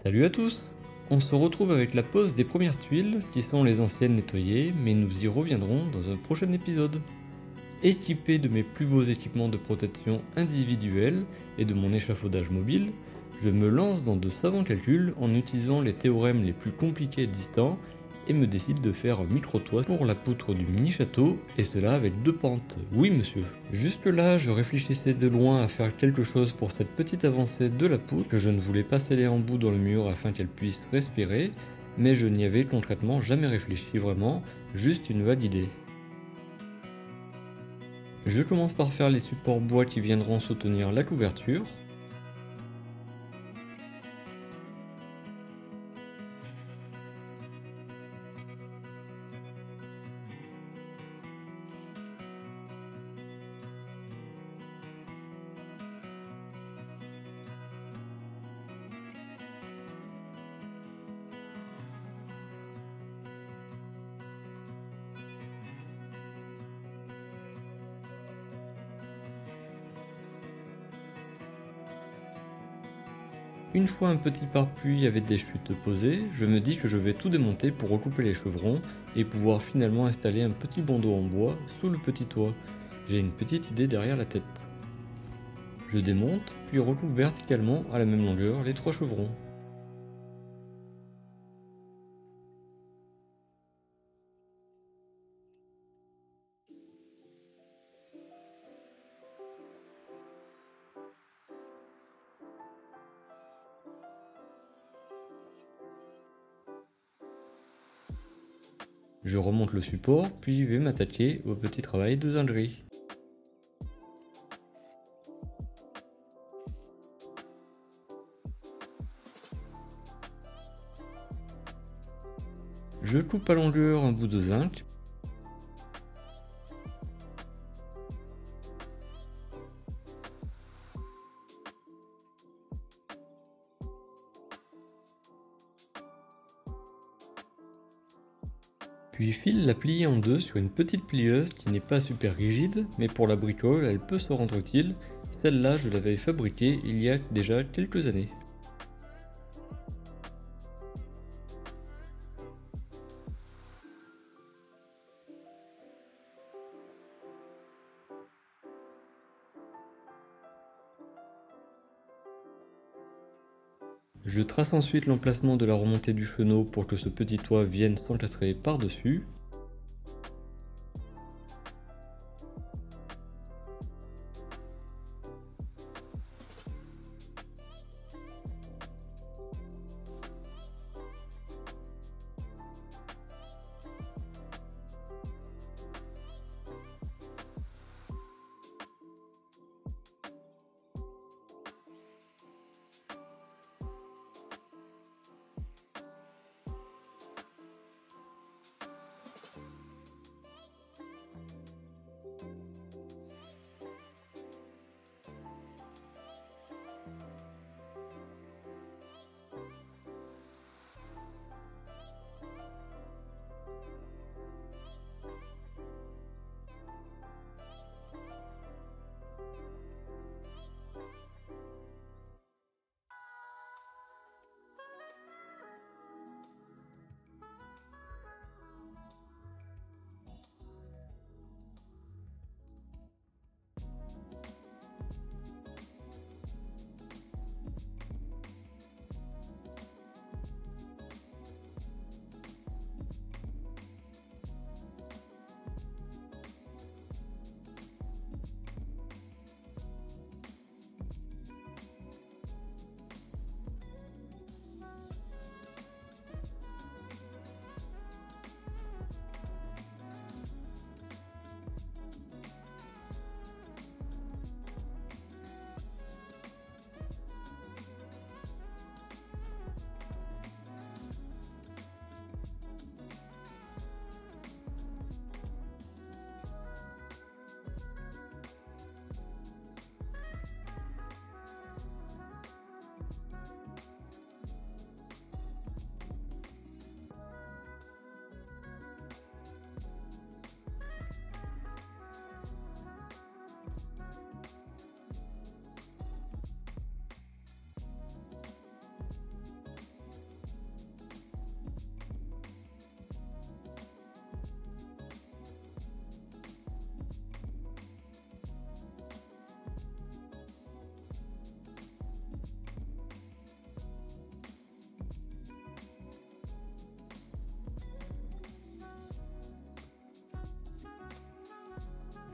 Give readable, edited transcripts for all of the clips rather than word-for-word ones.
Salut à tous! On se retrouve avec la pose des premières tuiles, qui sont les anciennes nettoyées, mais nous y reviendrons dans un prochain épisode. Équipé de mes plus beaux équipements de protection individuels et de mon échafaudage mobile, je me lance dans de savants calculs en utilisant les théorèmes les plus compliqués existants et me décide de faire un micro-toit pour la poutre du mini-château, et cela avec 2 pentes. Oui monsieur. Jusque là, je réfléchissais de loin à faire quelque chose pour cette petite avancée de la poutre, que je ne voulais pas sceller en bout dans le mur afin qu'elle puisse respirer, mais je n'y avais concrètement jamais réfléchi vraiment, juste une vague idée. Je commence par faire les supports bois qui viendront soutenir la couverture. Une fois un petit pare-pluie avec des chutes posées, je me dis que je vais tout démonter pour recouper les chevrons et pouvoir finalement installer un petit bandeau en bois sous le petit toit. J'ai une petite idée derrière la tête. Je démonte, puis recoupe verticalement à la même longueur les 3 chevrons. Je remonte le support, puis vais m'attaquer au petit travail de zinguerie. Je coupe à longueur un bout de zinc, puis file la plier en 2 sur une petite plieuse qui n'est pas super rigide, mais pour la bricole elle peut se rendre utile. Celle-là je l'avais fabriquée il y a déjà quelques années. Je trace ensuite l'emplacement de la remontée du chenot pour que ce petit toit vienne s'encastrer par-dessus.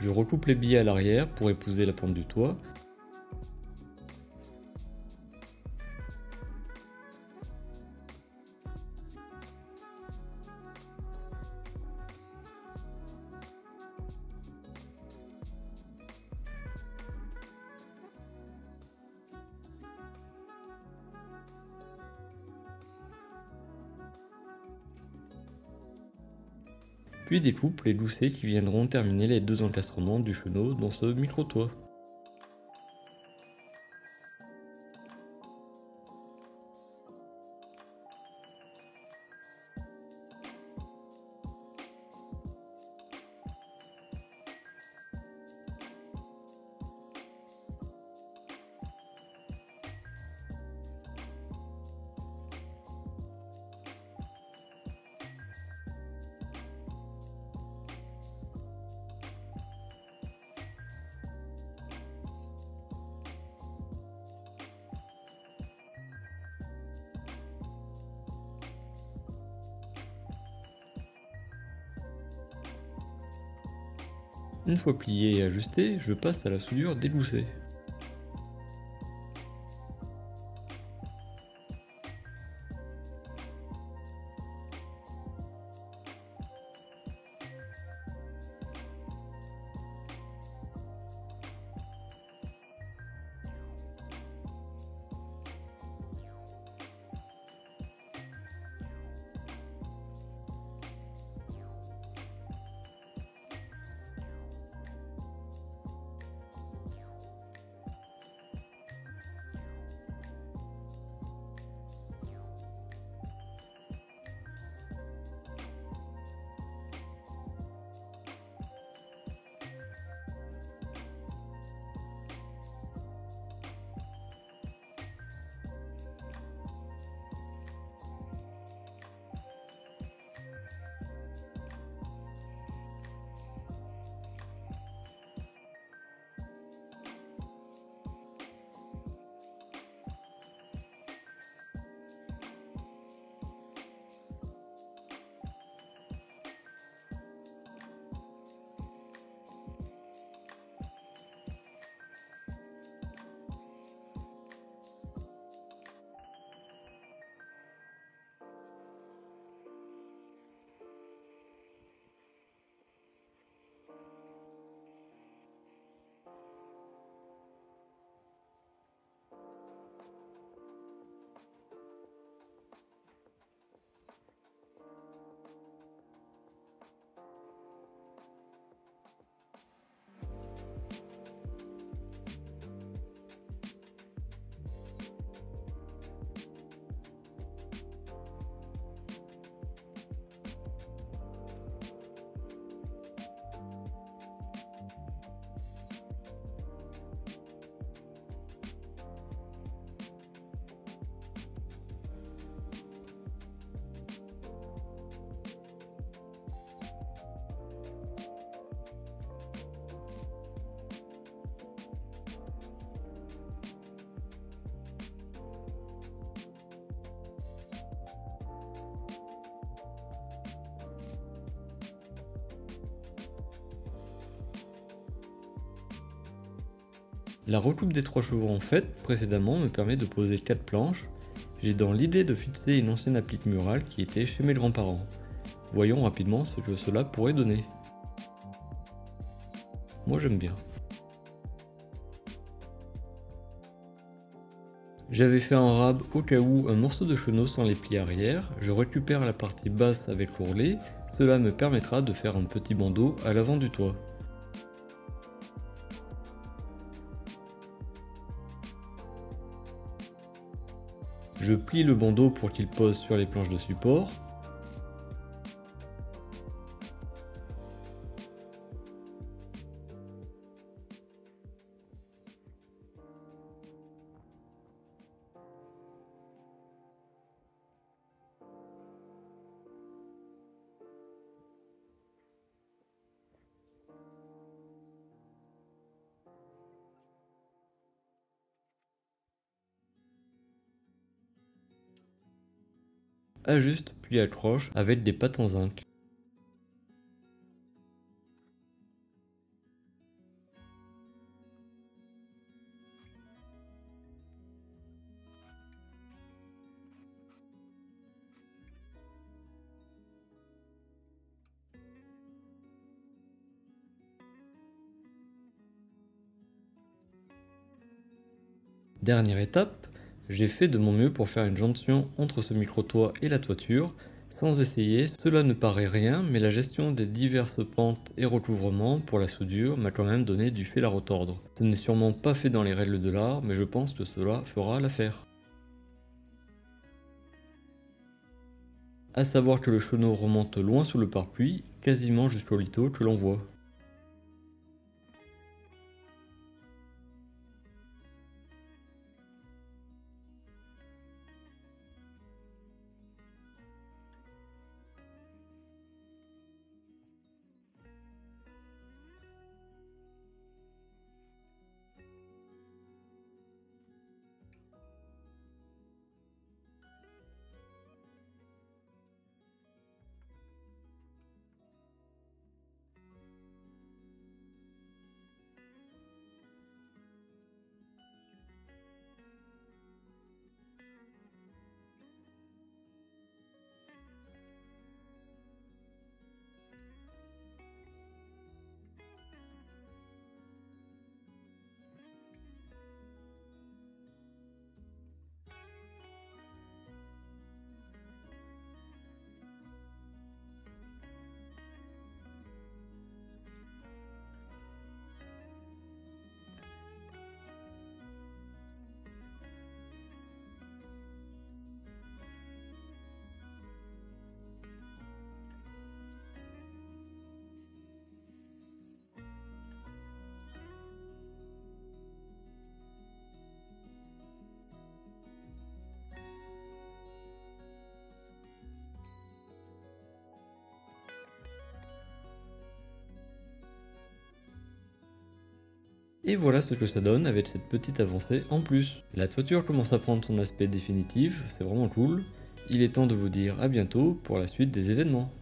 Je recoupe les billets à l'arrière pour épouser la pente du toit. Puis découpe les goussets qui viendront terminer les deux encastrements du chenot dans ce micro-toit. Une fois plié et ajusté, je passe à la soudure des goussets. La recoupe des 3 chevrons faite précédemment me permet de poser 4 planches. J'ai dans l'idée de fixer une ancienne applique murale qui était chez mes grands-parents. Voyons rapidement ce que cela pourrait donner. Moi j'aime bien. J'avais fait un rab au cas où un morceau de chenot sans les plis arrière, je récupère la partie basse avec l'ourlet, cela me permettra de faire un petit bandeau à l'avant du toit. Je plie le bandeau pour qu'il pose sur les planches de support. Ajuste puis accroche avec des pattes en zinc. Dernière étape, j'ai fait de mon mieux pour faire une jonction entre ce micro-toit et la toiture. Sans essayer, cela ne paraît rien, mais la gestion des diverses pentes et recouvrements pour la soudure m'a quand même donné du fil à retordre. Ce n'est sûrement pas fait dans les règles de l'art, mais je pense que cela fera l'affaire. A savoir que le chenot remonte loin sous le pare-pluie, quasiment jusqu'au lito que l'on voit. Et voilà ce que ça donne avec cette petite avancée en plus. La toiture commence à prendre son aspect définitif, c'est vraiment cool. Il est temps de vous dire à bientôt pour la suite des événements.